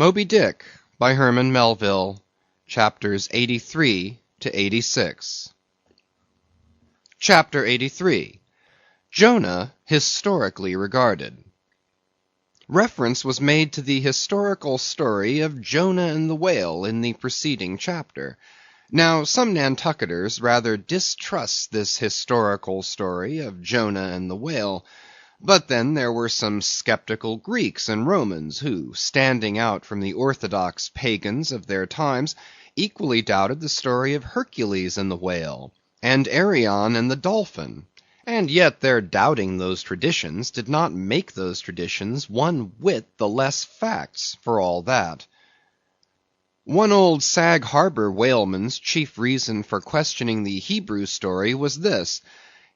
Moby Dick by Herman Melville, chapters 83 to 86. Chapter 83. Jonah Historically Regarded. Reference was made to the historical story of Jonah and the whale in the preceding chapter. Now, some Nantucketers rather distrust this historical story of Jonah and the whale. But then there were some skeptical Greeks and Romans who, standing out from the orthodox pagans of their times, equally doubted the story of Hercules and the whale, and Arion and the dolphin. And yet their doubting those traditions did not make those traditions one whit the less facts for all that. One old Sag Harbor whaleman's chief reason for questioning the Hebrew story was this.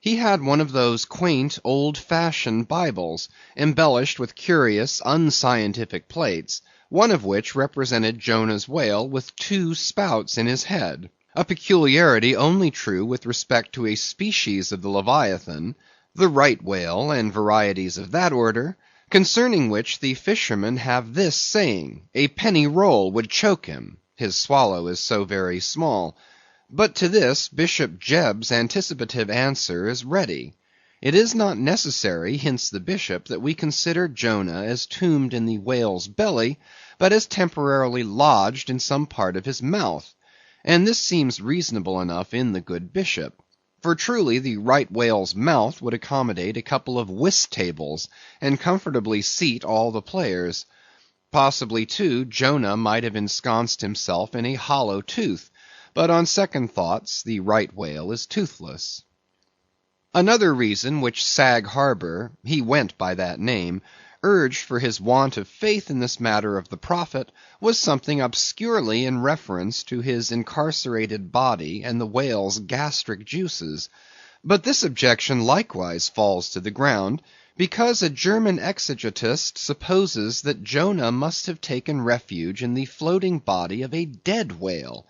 He had one of those quaint, old-fashioned Bibles, embellished with curious, unscientific plates, one of which represented Jonah's whale with two spouts in his head, a peculiarity only true with respect to a species of the Leviathan, the right whale, and varieties of that order, concerning which the fishermen have this saying, a penny roll would choke him, his swallow is so very small. But to this Bishop Jebb's anticipative answer is ready. It is not necessary, hints the bishop, that we consider Jonah as tombed in the whale's belly, but as temporarily lodged in some part of his mouth. And this seems reasonable enough in the good bishop. For truly the right whale's mouth would accommodate a couple of whist tables, and comfortably seat all the players. Possibly, too, Jonah might have ensconced himself in a hollow tooth. But on second thoughts, the right whale is toothless. Another reason which Sag Harbor, he went by that name, urged for his want of faith in this matter of the prophet, was something obscurely in reference to his incarcerated body and the whale's gastric juices. But this objection likewise falls to the ground, because a German exegetist supposes that Jonah must have taken refuge in the floating body of a dead whale,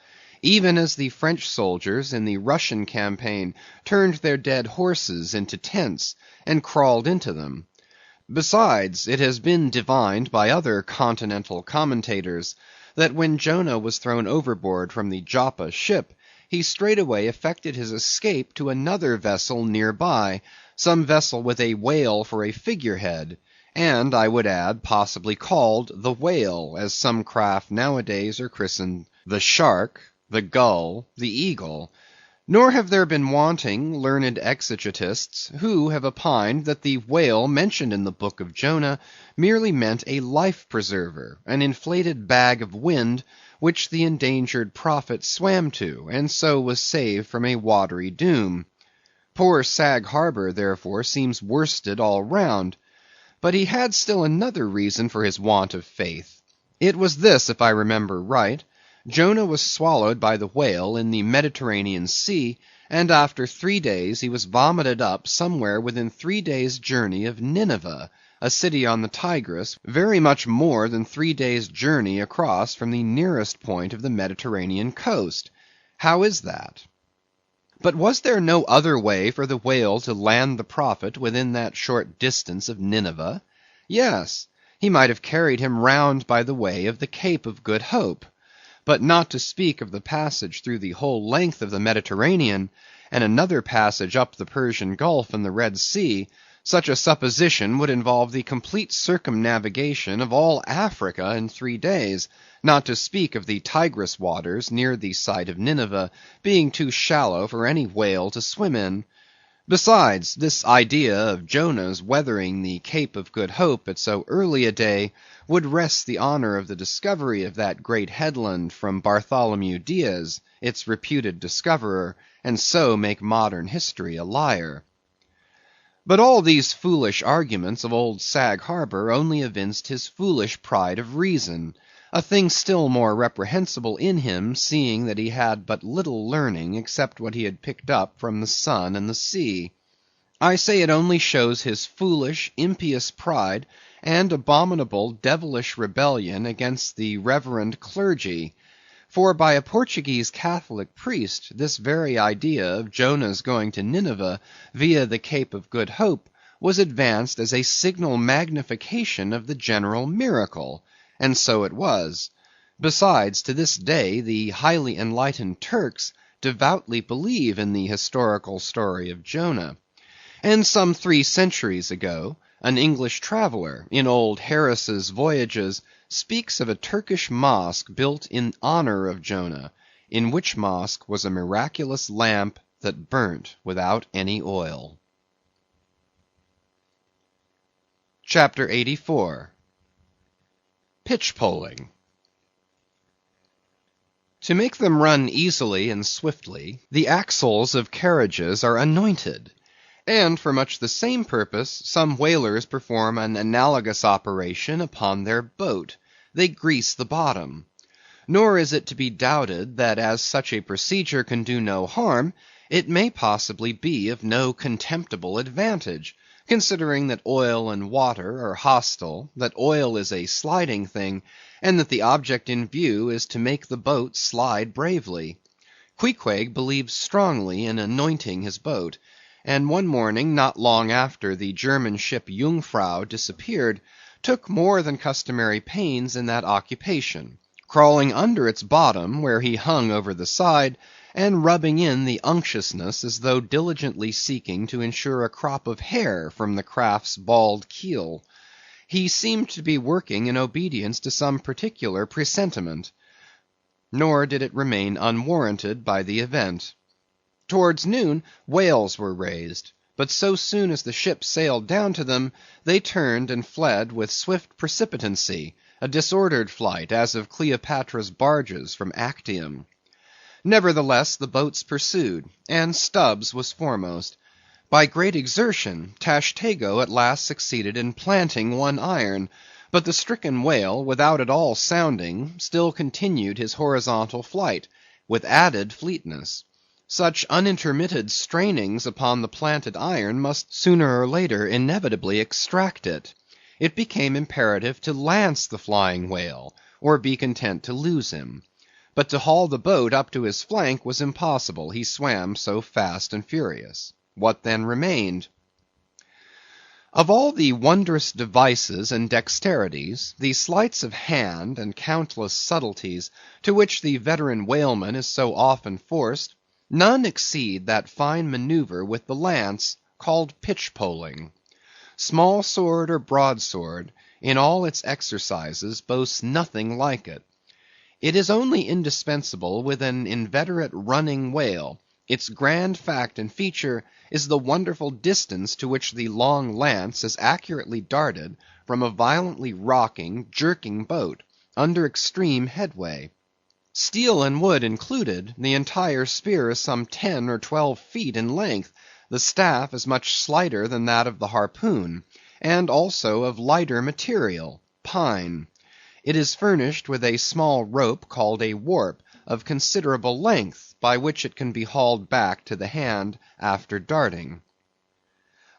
even as the French soldiers in the Russian campaign turned their dead horses into tents, and crawled into them. Besides, it has been divined by other continental commentators, that when Jonah was thrown overboard from the Joppa ship, he straightway effected his escape to another vessel near by, some vessel with a whale for a figurehead, and, I would add, possibly called the Whale, as some craft nowadays are christened the Shark, the Gull, the Eagle. Nor have there been wanting learned exegetists who have opined that the whale mentioned in the book of Jonah merely meant a life preserver, an inflated bag of wind, which the endangered prophet swam to, and so was saved from a watery doom. Poor Sag Harbor, therefore, seems worsted all round. But he had still another reason for his want of faith. It was this, if I remember right. Jonah was swallowed by the whale in the Mediterranean Sea, and after 3 days he was vomited up somewhere within 3 days' journey of Nineveh, a city on the Tigris, very much more than 3 days' journey across from the nearest point of the Mediterranean coast. How is that? But was there no other way for the whale to land the prophet within that short distance of Nineveh? Yes, he might have carried him round by the way of the Cape of Good Hope. But not to speak of the passage through the whole length of the Mediterranean, and another passage up the Persian Gulf and the Red Sea, such a supposition would involve the complete circumnavigation of all Africa in 3 days, not to speak of the Tigris waters near the site of Nineveh being too shallow for any whale to swim in. Besides, this idea of Jonah's weathering the Cape of Good Hope at so early a day would wrest the honor of the discovery of that great headland from Bartholomew Diaz, its reputed discoverer, and so make modern history a liar. But all these foolish arguments of old Sag Harbor only evinced his foolish pride of reason, a thing still more reprehensible in him, seeing that he had but little learning except what he had picked up from the sun and the sea. I say it only shows his foolish, impious pride and abominable, devilish rebellion against the reverend clergy. For by a Portuguese Catholic priest, this very idea of Jonah's going to Nineveh via the Cape of Good Hope was advanced as a signal magnification of the general miracle, And so it was. Besides, to this day, the highly enlightened Turks devoutly believe in the historical story of Jonah. And some 3 centuries ago, an English traveller, in old Harris's Voyages, speaks of a Turkish mosque built in honor of Jonah, in which mosque was a miraculous lamp that burnt without any oil. Chapter 84. Pitch-poling. To make them run easily and swiftly, the axles of carriages are anointed. And for much the same purpose, some whalers perform an analogous operation upon their boat. They grease the bottom. Nor is it to be doubted that as such a procedure can do no harm, it may possibly be of no contemptible advantage, considering that oil and water are hostile, that oil is a sliding thing, and that the object in view is to make the boat slide bravely. Queequeg believes strongly in anointing his boat, and one morning, not long after the German ship Jungfrau disappeared, took more than customary pains in that occupation, crawling under its bottom where he hung over the side, and rubbing in the unctuousness as though diligently seeking to ensure a crop of hair from the craft's bald keel. He seemed to be working in obedience to some particular presentiment. Nor did it remain unwarranted by the event. Towards noon, whales were raised, but so soon as the ship sailed down to them, they turned and fled with swift precipitancy, a disordered flight as of Cleopatra's barges from Actium. Nevertheless, the boats pursued, and Stubbs was foremost. By great exertion, Tashtego at last succeeded in planting one iron, but the stricken whale, without at all sounding, still continued his horizontal flight, with added fleetness. Such unintermitted strainings upon the planted iron must sooner or later inevitably extract it. It became imperative to lance the flying whale, or be content to lose him. But to haul the boat up to his flank was impossible, he swam so fast and furious. What then remained? Of all the wondrous devices and dexterities, the sleights of hand and countless subtleties, to which the veteran whaleman is so often forced, none exceed that fine maneuver with the lance, called pitch-poling. Small sword or broadsword, in all its exercises, boasts nothing like it. It is only indispensable with an inveterate running whale. Its grand fact and feature is the wonderful distance to which the long lance is accurately darted from a violently rocking, jerking boat, under extreme headway. Steel and wood included, the entire spear is some 10 or 12 feet in length, the staff is much slighter than that of the harpoon, and also of lighter material, pine. It is furnished with a small rope called a warp, of considerable length, by which it can be hauled back to the hand after darting.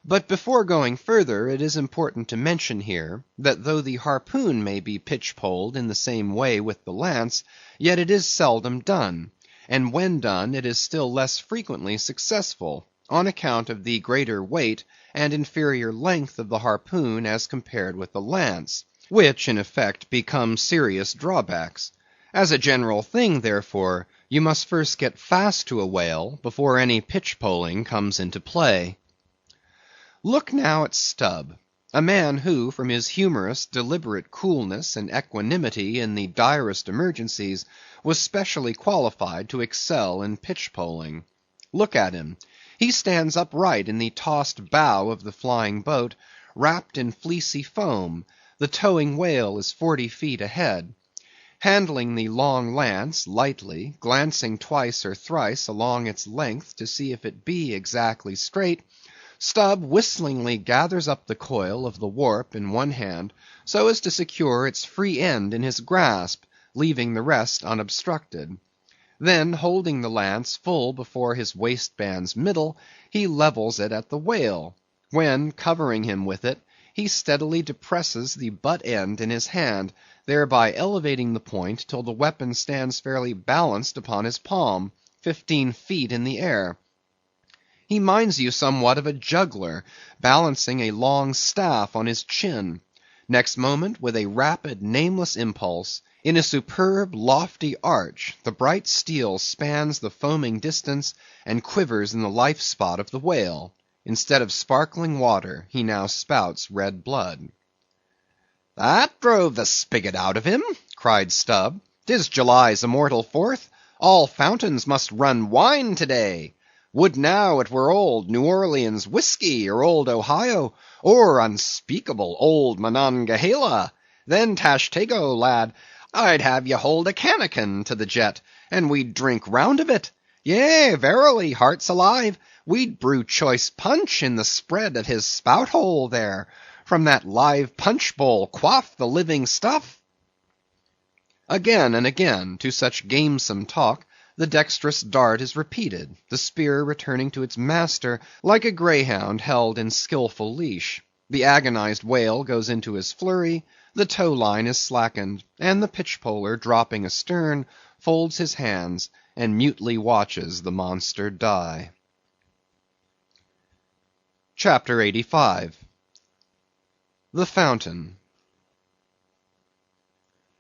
But before going further, it is important to mention here, that though the harpoon may be pitch-poled in the same way with the lance, yet it is seldom done, and when done it is still less frequently successful, on account of the greater weight and inferior length of the harpoon as compared with the lance, which in effect become serious drawbacks. As a general thing, therefore, you must first get fast to a whale before any pitch-poling comes into play. Look now at Stubb, a man who, from his humorous, deliberate coolness and equanimity in the direst emergencies, was specially qualified to excel in pitch-poling. Look at him. He stands upright in the tossed bow of the flying boat, wrapped in fleecy foam. The towing whale is 40 feet ahead. Handling the long lance lightly, glancing twice or thrice along its length to see if it be exactly straight, Stubb whistlingly gathers up the coil of the warp in one hand, so as to secure its free end in his grasp, leaving the rest unobstructed. Then, holding the lance full before his waistband's middle, he levels it at the whale, when, covering him with it, he steadily depresses the butt end in his hand, thereby elevating the point till the weapon stands fairly balanced upon his palm, 15 feet in the air. He minds you somewhat of a juggler balancing a long staff on his chin. Next moment, with a rapid, nameless impulse, in a superb, lofty arch, the bright steel spans the foaming distance and quivers in the life spot of the whale. Instead of sparkling water, he now spouts red blood. "That drove the spigot out of him," cried Stubb. "'Tis July's immortal 4th. All fountains must run wine to day. Would now it were old New Orleans whiskey, or old Ohio, or unspeakable old Monongahela. Then, Tashtego, lad, I'd have ye hold a cannikin to the jet, and we'd drink round of it. Yea, verily, hearts alive, we'd brew choice punch in the spread of his spout hole there. From that live punch bowl quaff the living stuff." Again and again, to such gamesome talk, the dexterous dart is repeated, the spear returning to its master like a greyhound held in skilful leash. The agonized whale goes into his flurry, the tow line is slackened, and the pitchpoler, dropping astern, folds his hands and mutely watches the monster die. Chapter 85. The Fountain.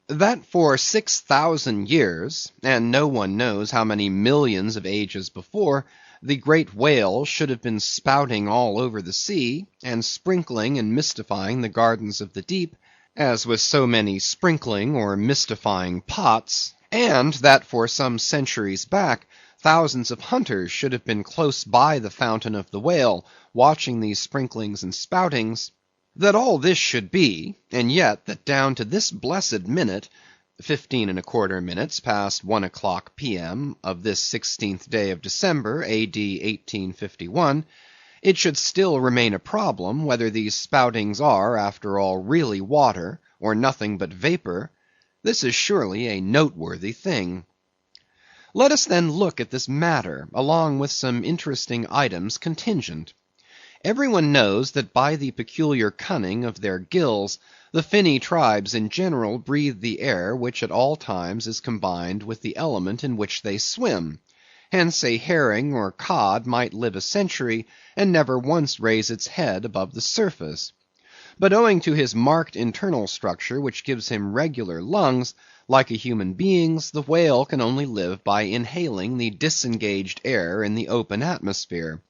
That for 6,000 years, and no one knows how many millions of ages before, the great whale should have been spouting all over the sea, and sprinkling and mystifying the gardens of the deep, as with so many sprinkling or mystifying pots, and that for some centuries back, thousands of hunters should have been close by the fountain of the whale, watching these sprinklings and spoutings; that all this should be, and yet that down to this blessed minute, 15¼ minutes past 1 o'clock P.M. of this 16th day of December, A.D. 1851, it should still remain a problem whether these spoutings are, after all, really water, or nothing but vapor, this is surely a noteworthy thing. Let us then look at this matter, along with some interesting items contingent. Every one knows that by the peculiar cunning of their gills, the finny tribes in general breathe the air which at all times is combined with the element in which they swim. Hence a herring or cod might live a century, and never once raise its head above the surface. But owing to his marked internal structure, which gives him regular lungs, like a human being's, the whale can only live by inhaling the disengaged air in the open atmosphere.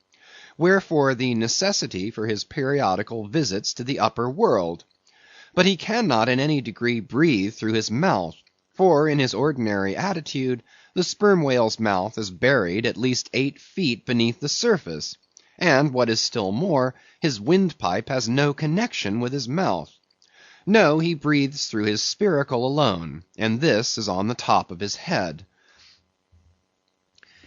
Wherefore the necessity for his periodical visits to the upper world. But he cannot in any degree breathe through his mouth, for in his ordinary attitude, the sperm whale's mouth is buried at least 8 feet beneath the surface, and what is still more, his windpipe has no connection with his mouth. No, he breathes through his spiracle alone, and this is on the top of his head.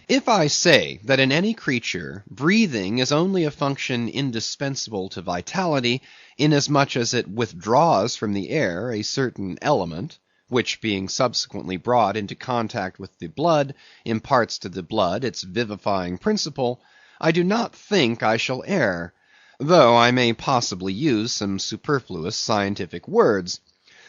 If I say that in any creature, breathing is only a function indispensable to vitality, inasmuch as it withdraws from the air a certain element, which being subsequently brought into contact with the blood, imparts to the blood its vivifying principle, I do not think I shall err, though I may possibly use some superfluous scientific words.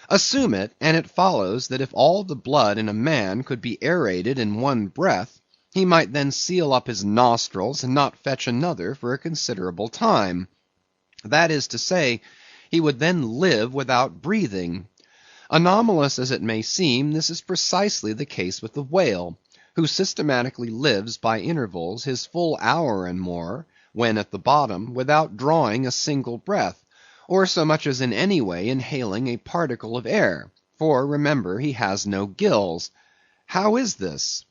Assume it, and it follows that if all the blood in a man could be aerated in one breath, he might then seal up his nostrils and not fetch another for a considerable time. That is to say, he would then live without breathing. Anomalous as it may seem, this is precisely the case with the whale, who systematically lives by intervals his full hour and more, when at the bottom, without drawing a single breath, or so much as in any way inhaling a particle of air, for remember he has no gills. How is this?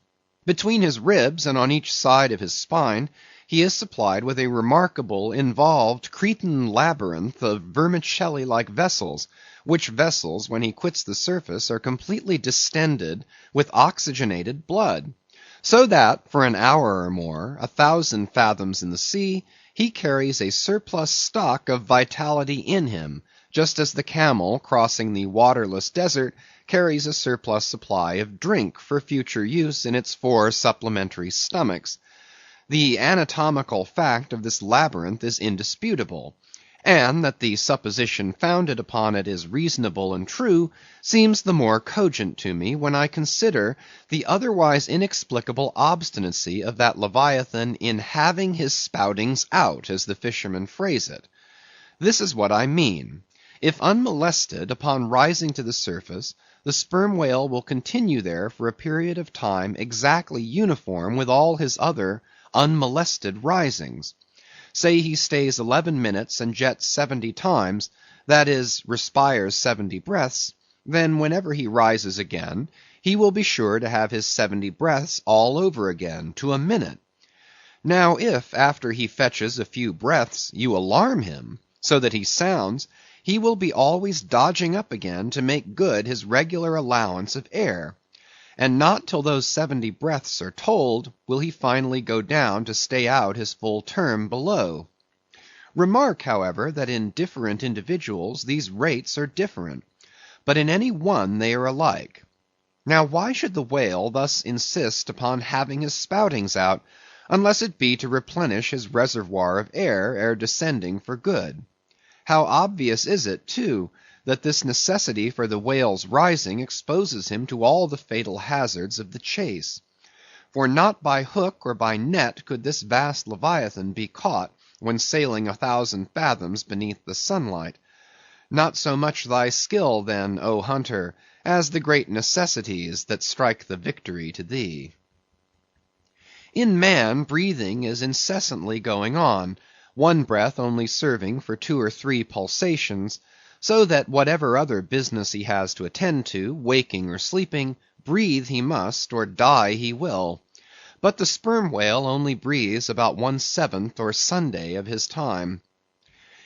Between his ribs and on each side of his spine, he is supplied with a remarkable involved Cretan labyrinth of vermicelli-like vessels, which vessels, when he quits the surface, are completely distended with oxygenated blood; so that, for an hour or more, 1,000 fathoms in the sea, he carries a surplus stock of vitality in him, just as the camel crossing the waterless desert carries a surplus supply of drink for future use in its 4 supplementary stomachs. The anatomical fact of this labyrinth is indisputable, and that the supposition founded upon it is reasonable and true, seems the more cogent to me when I consider the otherwise inexplicable obstinacy of that Leviathan in having his spoutings out, as the fishermen phrase it. This is what I mean. If unmolested, upon rising to the surface, the sperm whale will continue there for a period of time exactly uniform with all his other unmolested risings. Say he stays 11 minutes and jets 70 times, that is, respires 70 breaths, then whenever he rises again, he will be sure to have his 70 breaths all over again, to a minute. Now if, after he fetches a few breaths, you alarm him, so that he sounds, he will be always dodging up again to make good his regular allowance of air. And not till those 70 breaths are told, will he finally go down to stay out his full term below. Remark, however, that in different individuals these rates are different, but in any one they are alike. Now why should the whale thus insist upon having his spoutings out, unless it be to replenish his reservoir of air ere descending for good? How obvious is it, too, that this necessity for the whale's rising exposes him to all the fatal hazards of the chase. For not by hook or by net could this vast leviathan be caught when sailing 1,000 fathoms beneath the sunlight. Not so much thy skill, then, O hunter, as the great necessities that strike the victory to thee. In man, breathing is incessantly going on, one breath only serving for 2 or 3 pulsations, so that whatever other business he has to attend to, waking or sleeping, breathe he must, or die he will. But the sperm whale only breathes about 1/7 or Sunday of his time.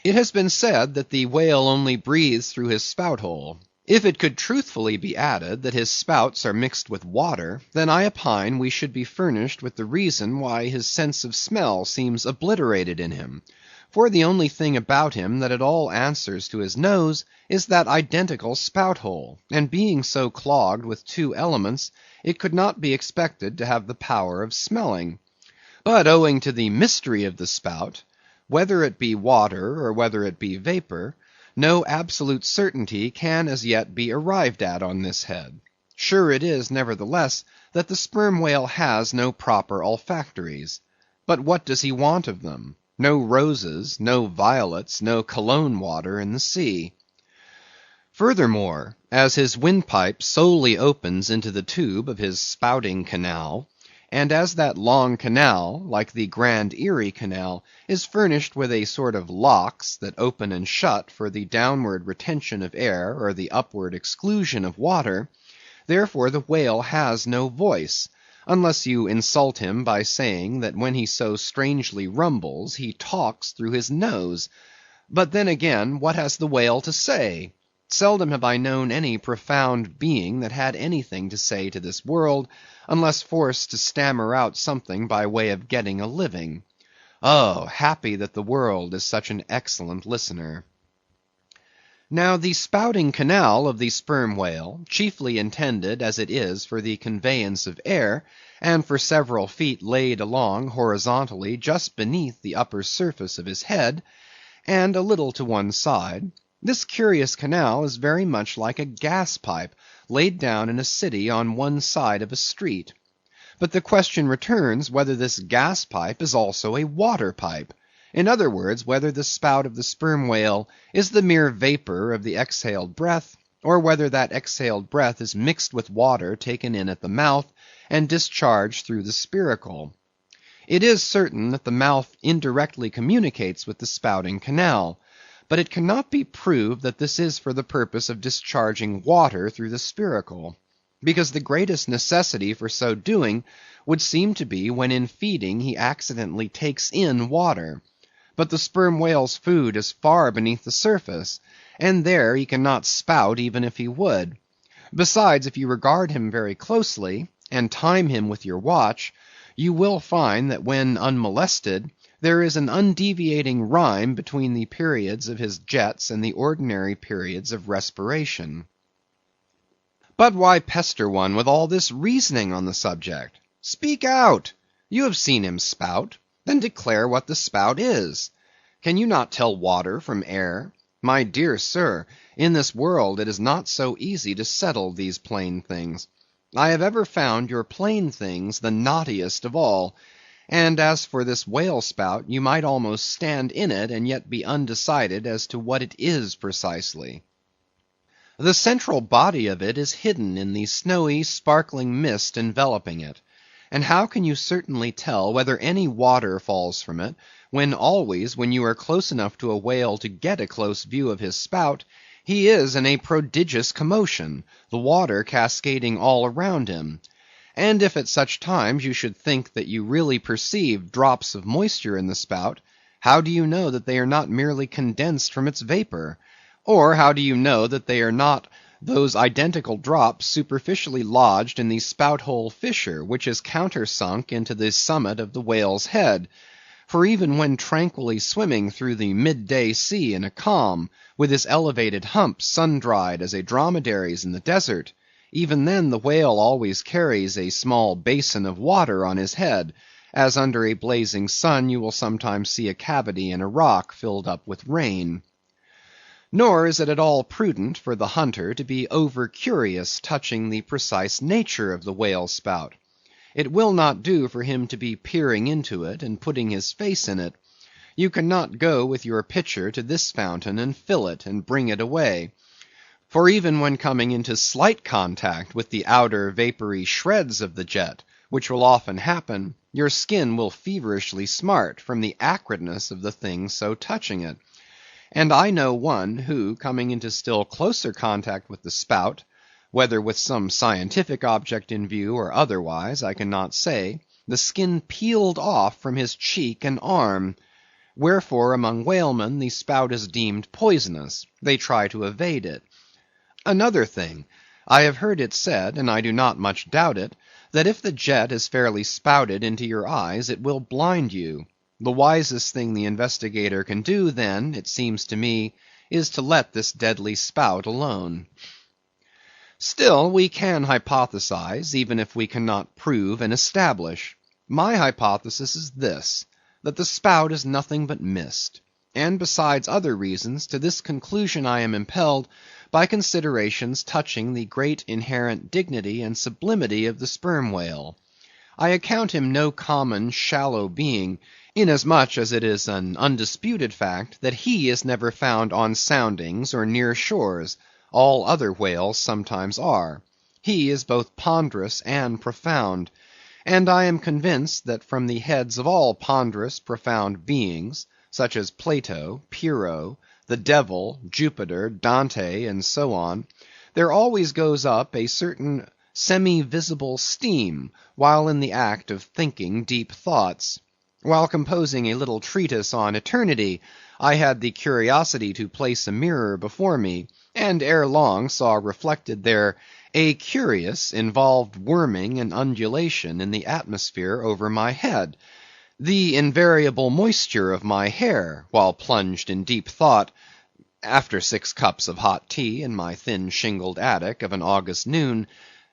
It has been said that the whale only breathes through his spout hole. If it could truthfully be added that his spouts are mixed with water, then I opine we should be furnished with the reason why his sense of smell seems obliterated in him. For the only thing about him that at all answers to his nose is that identical spout hole, and being so clogged with 2 elements, it could not be expected to have the power of smelling. But owing to the mystery of the spout, whether it be water or whether it be vapor, no absolute certainty can as yet be arrived at on this head. Sure it is, nevertheless, that the sperm whale has no proper olfactories. But what does he want of them? No roses, no violets, no cologne water in the sea. Furthermore, as his windpipe solely opens into the tube of his spouting canal, and as that long canal, like the Grand Erie Canal, is furnished with a sort of locks that open and shut for the downward retention of air or the upward exclusion of water, therefore the whale has no voice, unless you insult him by saying that when he so strangely rumbles, he talks through his nose. But then again, what has the whale to say? Seldom have I known any profound being that had anything to say to this world, unless forced to stammer out something by way of getting a living. Oh, happy that the world is such an excellent listener. Now the spouting canal of the sperm whale, chiefly intended as it is for the conveyance of air, and for several feet laid along horizontally just beneath the upper surface of his head, and a little to one side, this curious canal is very much like a gas pipe laid down in a city on one side of a street. But the question returns whether this gas pipe is also a water pipe. In other words, whether the spout of the sperm whale is the mere vapor of the exhaled breath, or whether that exhaled breath is mixed with water taken in at the mouth and discharged through the spiracle. It is certain that the mouth indirectly communicates with the spouting canal, but it cannot be proved that this is for the purpose of discharging water through the spiracle, because the greatest necessity for so doing would seem to be when in feeding he accidentally takes in water. But the sperm whale's food is far beneath the surface, and there he cannot spout even if he would. Besides, if you regard him very closely, and time him with your watch, you will find that when unmolested, there is an undeviating rhyme between the periods of his jets and the ordinary periods of respiration. But why pester one with all this reasoning on the subject? Speak out! You have seen him spout. Then declare what the spout is. Can you not tell water from air? My dear sir, in this world it is not so easy to settle these plain things. I have ever found your plain things the knottiest of all, And as for this whale spout, you might almost stand in it and yet be undecided as to what it is precisely. The central body of it is hidden in the snowy, sparkling mist enveloping it. And how can you certainly tell whether any water falls from it, when always, when you are close enough to a whale to get a close view of his spout, he is in a prodigious commotion, the water cascading all around him? And if at such times you should think that you really perceive drops of moisture in the spout, how do you know that they are not merely condensed from its vapor? Or how do you know that they are not those identical drops superficially lodged in the spout hole fissure, which is countersunk into the summit of the whale's head? For even when tranquilly swimming through the midday sea in a calm, with his elevated hump sun-dried as a dromedary's in the desert, even then the whale always carries a small basin of water on his head, as under a blazing sun you will sometimes see a cavity in a rock filled up with rain. Nor is it at all prudent for the hunter to be over-curious touching the precise nature of the whale spout. It will not do for him to be peering into it and putting his face in it. You cannot go with your pitcher to this fountain and fill it and bring it away. For even when coming into slight contact with the outer vapory shreds of the jet, which will often happen, your skin will feverishly smart from the acridness of the thing so touching it. And I know one who, coming into still closer contact with the spout, whether with some scientific object in view or otherwise, I cannot say, the skin peeled off from his cheek and arm. Wherefore among whalemen the spout is deemed poisonous; they try to evade it. Another thing, I have heard it said, and I do not much doubt it, that if the jet is fairly spouted into your eyes, it will blind you. The wisest thing the investigator can do, then, it seems to me, is to let this deadly spout alone. Still, we can hypothesize, even if we cannot prove and establish. My hypothesis is this, that the spout is nothing but mist. And besides other reasons, to this conclusion I am impelled by considerations touching the great inherent dignity and sublimity of the sperm whale. I account him no common shallow being, inasmuch as it is an undisputed fact that he is never found on soundings or near shores; all other whales sometimes are. He is both ponderous and profound; and I am convinced that from the heads of all ponderous, profound beings, such as Plato, Pyrrho, the Devil, Jupiter, Dante, and so on, there always goes up a certain semi-visible steam while in the act of thinking deep thoughts. While composing a little treatise on eternity, I had the curiosity to place a mirror before me, and ere long saw reflected there a curious, involved worming and undulation in the atmosphere over my head, the invariable moisture of my hair, while plunged in deep thought, after 6 cups of hot tea in my thin shingled attic of an August noon.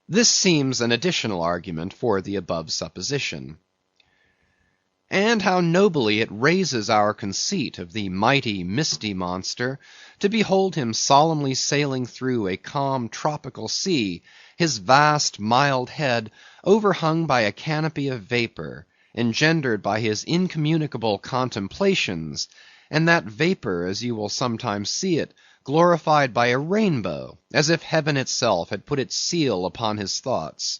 This seems an additional argument for the above supposition. And how nobly it raises our conceit of the mighty misty monster, to behold him solemnly sailing through a calm tropical sea, his vast mild head overhung by a canopy of vapor, engendered by his incommunicable contemplations, and that vapor, as you will sometimes see it, glorified by a rainbow, as if heaven itself had put its seal upon his thoughts.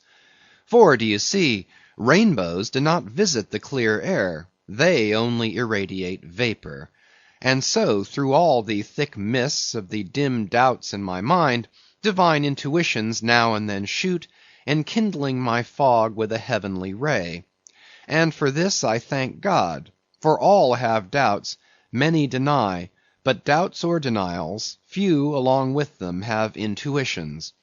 For, do you see, rainbows do not visit the clear air; they only irradiate vapor. And so, through all the thick mists of the dim doubts in my mind, divine intuitions now and then shoot, enkindling my fog with a heavenly ray. And for this I thank God; for all have doubts, many deny, but doubts or denials, few along with them have intuitions.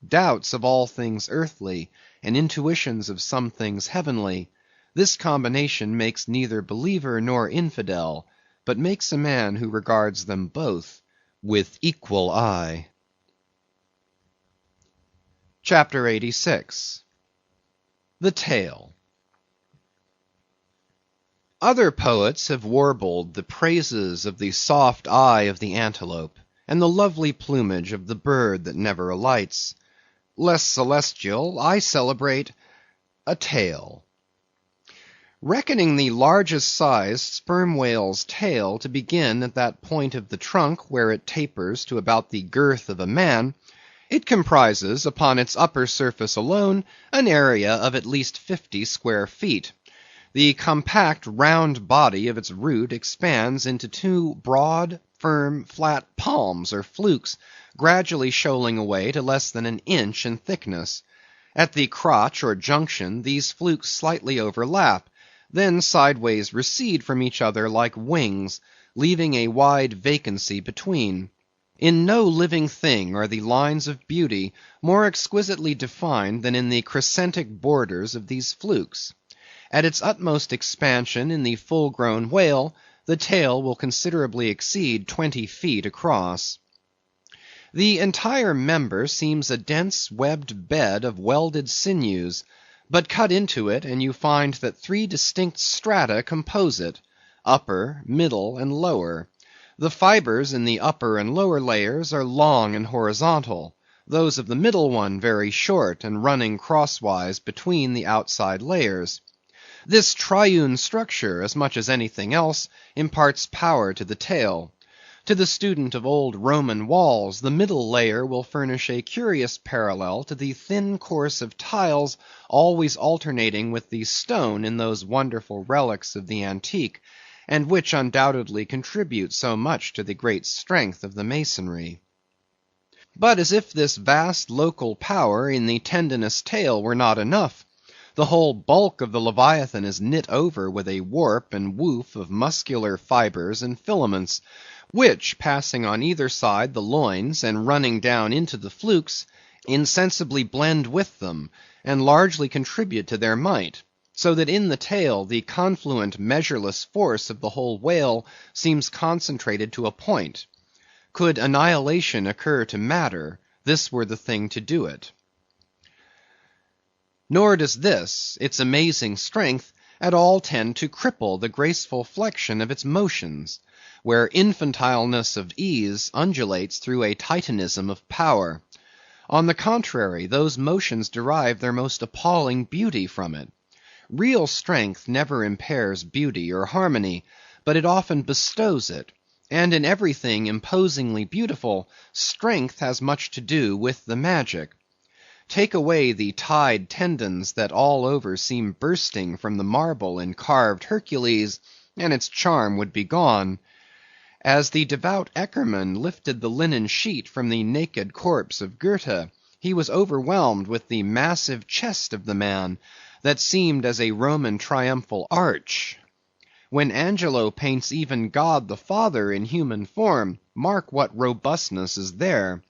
Doubts of all things earthly, and intuitions of some things heavenly, this combination makes neither believer nor infidel, but makes a man who regards them both with equal eye. Chapter 86. The Tail. Other poets have warbled the praises of the soft eye of the antelope, and the lovely plumage of the bird that never alights. Less celestial, I celebrate a tail. Reckoning the largest sized sperm whale's tail to begin at that point of the trunk where it tapers to about the girth of a man, it comprises, upon its upper surface alone, an area of at least 50 square feet. The compact round body of its root expands into two broad, firm, flat palms or flukes, gradually shoaling away to less than an inch in thickness. At the crotch or junction these flukes slightly overlap, then sideways recede from each other like wings, leaving a wide vacancy between. In no living thing are the lines of beauty more exquisitely defined than in the crescentic borders of these flukes. At its utmost expansion in the full-grown whale, the tail will considerably exceed 20 feet across. The entire member seems a dense webbed bed of welded sinews, but cut into it and you find that three distinct strata compose it, upper, middle, and lower. The fibers in the upper and lower layers are long and horizontal, those of the middle one very short and running crosswise between the outside layers. This triune structure, as much as anything else, imparts power to the tail. To the student of old Roman walls, the middle layer will furnish a curious parallel to the thin course of tiles always alternating with the stone in those wonderful relics of the antique, and which undoubtedly contribute so much to the great strength of the masonry. But as if this vast local power in the tendinous tail were not enough, the whole bulk of the Leviathan is knit over with a warp and woof of muscular fibers and filaments, which, passing on either side the loins and running down into the flukes, insensibly blend with them, and largely contribute to their might, so that in the tail the confluent measureless force of the whole whale seems concentrated to a point. Could annihilation occur to matter, this were the thing to do it. Nor does this, its amazing strength, at all tend to cripple the graceful flexion of its motions, where infantileness of ease undulates through a titanism of power. On the contrary, those motions derive their most appalling beauty from it. Real strength never impairs beauty or harmony, but it often bestows it, and in everything imposingly beautiful, strength has much to do with the magic. Take away the tied tendons that all over seem bursting from the marble in carved Hercules, and its charm would be gone. As the devout Eckermann lifted the linen sheet from the naked corpse of Goethe, he was overwhelmed with the massive chest of the man, that seemed as a Roman triumphal arch. When Angelo paints even God the Father in human form, mark what robustness is there.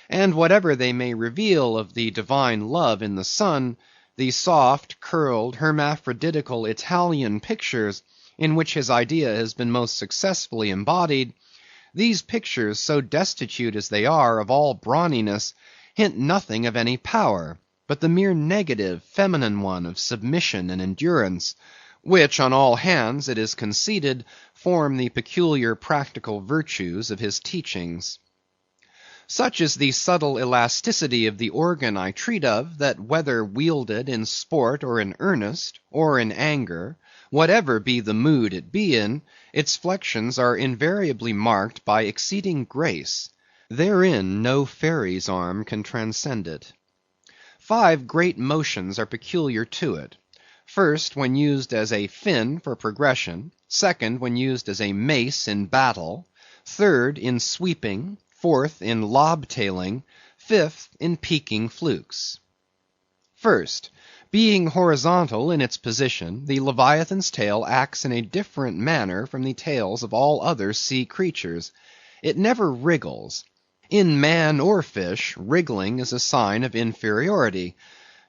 And whatever they may reveal of the divine love in the Son, the soft, curled, hermaphroditical Italian pictures, in which his idea has been most successfully embodied, these pictures, so destitute as they are of all brawniness, hint nothing of any power, but the mere negative, feminine one of submission and endurance, which on all hands, it is conceded, form the peculiar practical virtues of his teachings. Such is the subtle elasticity of the organ I treat of, that whether wielded in sport or in earnest, or in anger, whatever be the mood it be in, its flexions are invariably marked by exceeding grace. Therein no fairy's arm can transcend it. 5 great motions are peculiar to it. First, when used as a fin for progression. Second, when used as a mace in battle. Third, in sweeping. Fourth, in lob-tailing. Fifth, in peaking flukes. First, being horizontal in its position, the Leviathan's tail acts in a different manner from the tails of all other sea creatures. It never wriggles. In man or fish, wriggling is a sign of inferiority.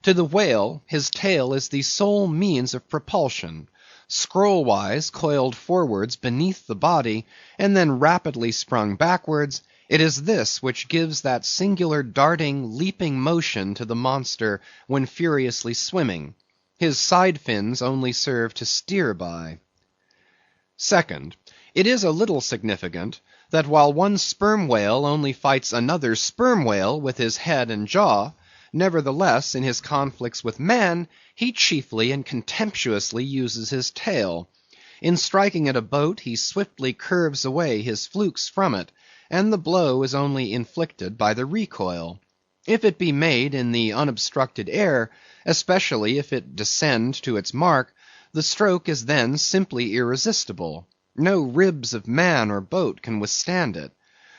To the whale, his tail is the sole means of propulsion, scroll-wise coiled forwards beneath the body, and then rapidly sprung backwards. It is this which gives that singular darting, leaping motion to the monster when furiously swimming. His side fins only serve to steer by. Second, it is a little significant that while one sperm whale only fights another sperm whale with his head and jaw, Nevertheless, in his conflicts with man, he chiefly and contemptuously uses his tail. In striking at a boat, he swiftly curves away his flukes from it, and the blow is only inflicted by the recoil. If it be made in the unobstructed air, especially if it descend to its mark, the stroke is then simply irresistible. No ribs of man or boat can withstand it.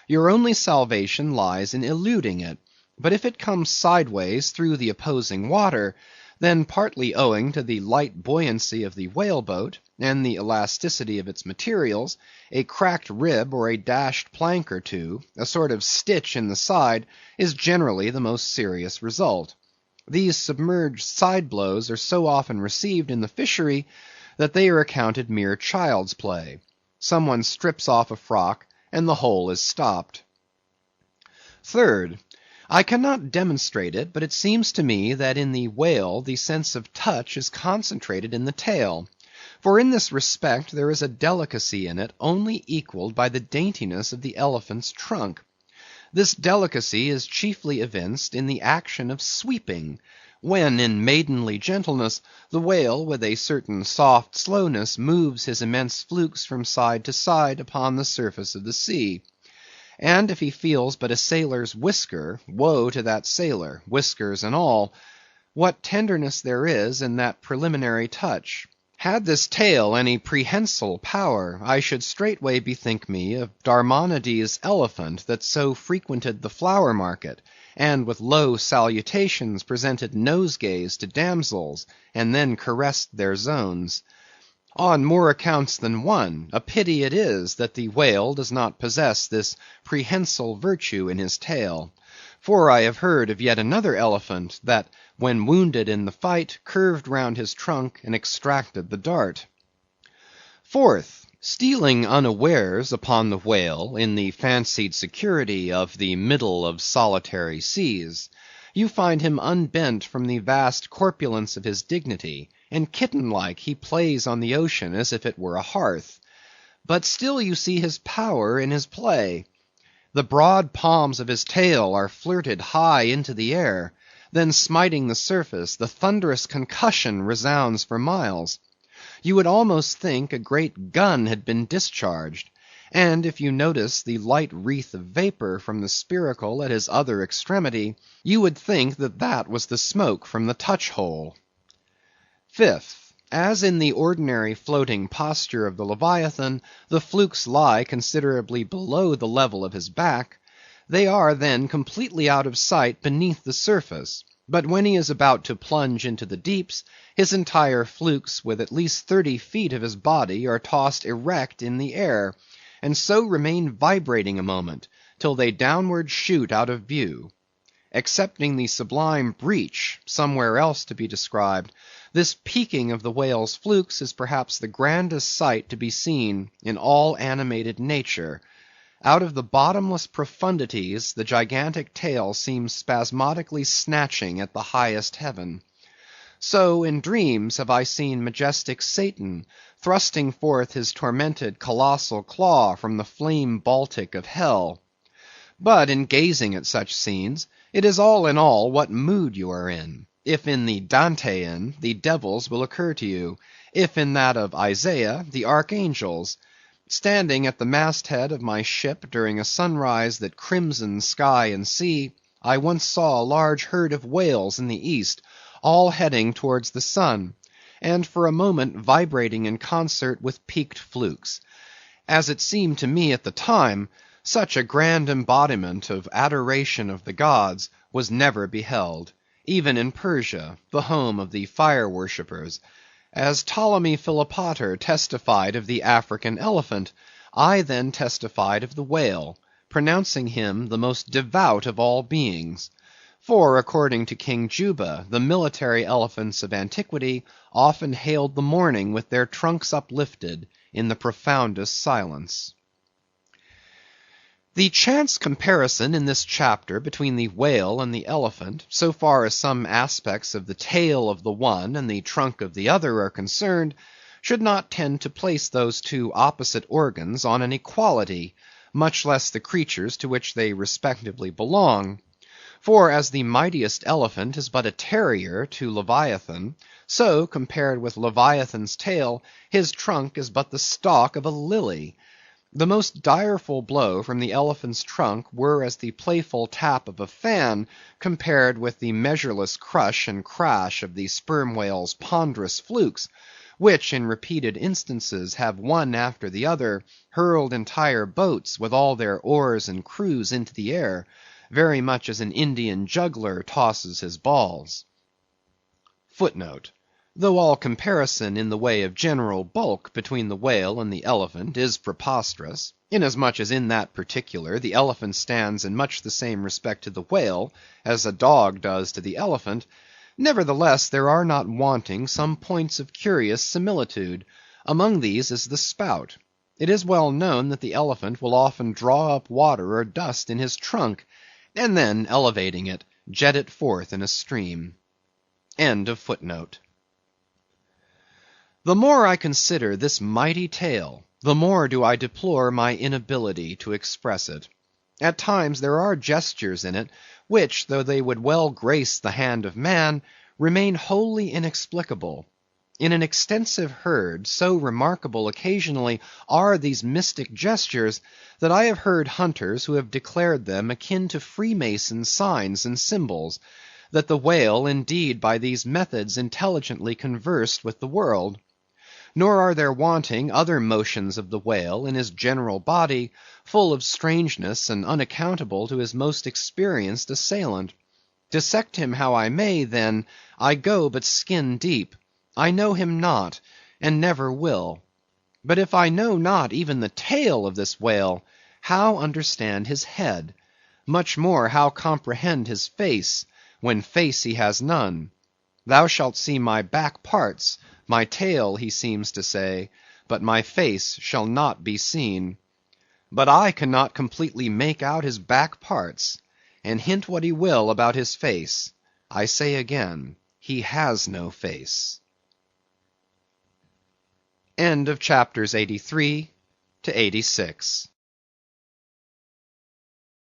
Your only salvation lies in eluding it; but if it comes sideways through the opposing water, then partly owing to the light buoyancy of the whale boat, and the elasticity of its materials, a cracked rib or a dashed plank or two, a sort of stitch in the side, is generally the most serious result. These submerged side blows are so often received in the fishery, that they are accounted mere child's play. Some one strips off a frock, and the whole is stopped. Third, I cannot demonstrate it, but it seems to me that in the whale the sense of touch is concentrated in the tail. For in this respect there is a delicacy in it only equalled by the daintiness of the elephant's trunk. This delicacy is chiefly evinced in the action of sweeping, when in maidenly gentleness the whale with a certain soft slowness moves his immense flukes from side to side upon the surface of the sea. And if he feels but a sailor's whisker, woe to that sailor, whiskers and all. What tenderness there is in that preliminary touch! Had this tail any prehensile power, I should straightway bethink me of Darmonides' elephant that so frequented the flower market, and with low salutations presented nosegays to damsels, and then caressed their zones. On more accounts than one, a pity it is that the whale does not possess this prehensile virtue in his tail. For I have heard of yet another elephant, that, when wounded in the fight, curved round his trunk and extracted the dart. Fourth, stealing unawares upon the whale in the fancied security of the middle of solitary seas, you find him unbent from the vast corpulence of his dignity, and kitten-like he plays on the ocean as if it were a hearth. But still you see his power in his play. The broad palms of his tail are flirted high into the air, then smiting the surface, the thunderous concussion resounds for miles. You would almost think a great gun had been discharged, and if you notice the light wreath of vapor from the spiracle at his other extremity, you would think that that was the smoke from the touch-hole. Fifth, as in the ordinary floating posture of the Leviathan, the flukes lie considerably below the level of his back, they are then completely out of sight beneath the surface; but when he is about to plunge into the deeps, his entire flukes with at least 30 feet of his body are tossed erect in the air, and so remain vibrating a moment, till they downward shoot out of view. Excepting the sublime breach, somewhere else to be described, this peaking of the whale's flukes is perhaps the grandest sight to be seen in all animated nature. Out of the bottomless profundities the gigantic tail seems spasmodically snatching at the highest heaven. So in dreams have I seen majestic Satan thrusting forth his tormented colossal claw from the flame Baltic of hell. But in gazing at such scenes, it is all in all what mood you are in. If in the Dantean, the devils will occur to you; if in that of Isaiah, the archangels. Standing at the masthead of my ship during a sunrise that crimsoned sky and sea, I once saw a large herd of whales in the east, all heading towards the sun, and for a moment vibrating in concert with peaked flukes. As it seemed to me at the time, such a grand embodiment of adoration of the gods was never beheld, even in Persia, the home of the fire worshippers. As Ptolemy Philopater testified of the African elephant, I then testified of the whale, pronouncing him the most devout of all beings. For, according to King Juba, the military elephants of antiquity often hailed the morning with their trunks uplifted in the profoundest silence. The chance comparison in this chapter between the whale and the elephant, so far as some aspects of the tail of the one and the trunk of the other are concerned, should not tend to place those two opposite organs on an equality, much less the creatures to which they respectively belong. For as the mightiest elephant is but a terrier to Leviathan, so, compared with Leviathan's tail, his trunk is but the stalk of a lily. The most direful blow from the elephant's trunk were as the playful tap of a fan, compared with the measureless crush and crash of the sperm whale's ponderous flukes, which in repeated instances have one after the other hurled entire boats with all their oars and crews into the air, very much as an Indian juggler tosses his balls. Footnote: Though all comparison in the way of general bulk between the whale and the elephant is preposterous, inasmuch as in that particular the elephant stands in much the same respect to the whale as a dog does to the elephant, nevertheless there are not wanting some points of curious similitude. Among these is the spout. It is well known that the elephant will often draw up water or dust in his trunk, and then elevating it, jet it forth in a stream. End of footnote. The more I consider this mighty tale, the more do I deplore my inability to express it. At times there are gestures in it, which, though they would well grace the hand of man, remain wholly inexplicable. In an extensive herd, so remarkable occasionally are these mystic gestures, that I have heard hunters who have declared them akin to Freemason signs and symbols, that the whale indeed by these methods intelligently conversed with the world. Nor are there wanting other motions of the whale in his general body, full of strangeness and unaccountable to his most experienced assailant. Dissect him how I may, then, I go but skin deep. I know him not, and never will. But if I know not even the tail of this whale, how understand his head? Much more how comprehend his face, when face he has none? Thou shalt see my back parts, my tail, he seems to say, but my face shall not be seen. But I cannot completely make out his back parts, and hint what he will about his face, I say again, he has no face. End of chapters 83 to 86.